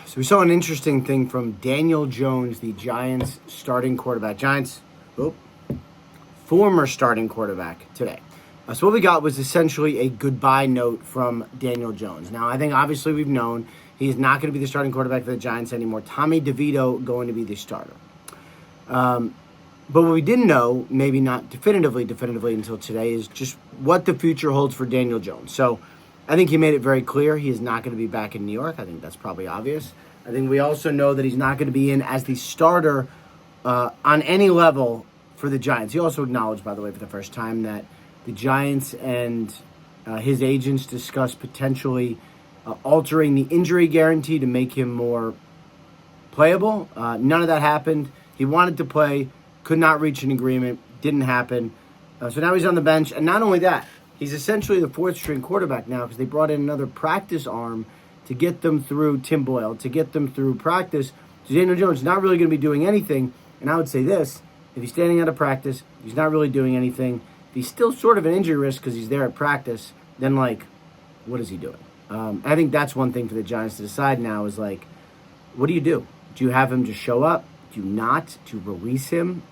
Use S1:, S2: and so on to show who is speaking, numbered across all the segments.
S1: So we saw an interesting thing from Daniel Jones, the Giants starting quarterback. Former starting quarterback today. So what we got was essentially a goodbye note from Daniel Jones. Now, I think obviously we've known he's not going to be the starting quarterback for the Giants anymore. Tommy DeVito going to be the starter. But what we didn't know, maybe not definitively until today, is just what the future holds for Daniel Jones. So I think he made it very clear he is not going to be back in New York. I think that's probably obvious. I think we also know that he's not going to be in as the starter on any level for the Giants. He also acknowledged, by the way, for the first time that the Giants and his agents discussed potentially altering the injury guarantee to make him more playable. None of that happened. He wanted to play, could not reach an agreement, didn't happen. So now he's on the bench. And not only that, he's essentially the fourth-string quarterback now because they brought in another practice arm to get them through Tim Boyle, to get them through practice. So Daniel Jones is not really going to be doing anything. And I would say this, if he's standing out of practice, he's not really doing anything. If he's still sort of an injury risk because he's there at practice, then, what is he doing? I think that's one thing for the Giants to decide now is, what do you do? Do you have him just show up? Do you not? Do you release him?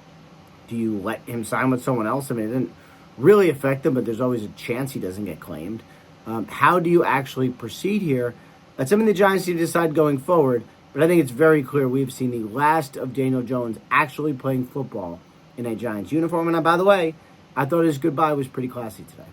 S1: Do you let him sign with someone else? I mean, it didn't really affect him, but there's always a chance he doesn't get claimed. How do you actually proceed here? That's something the Giants need to decide going forward, but I think it's very clear we've seen the last of Daniel Jones actually playing football in a Giants uniform. And by the way, I thought his goodbye was pretty classy today.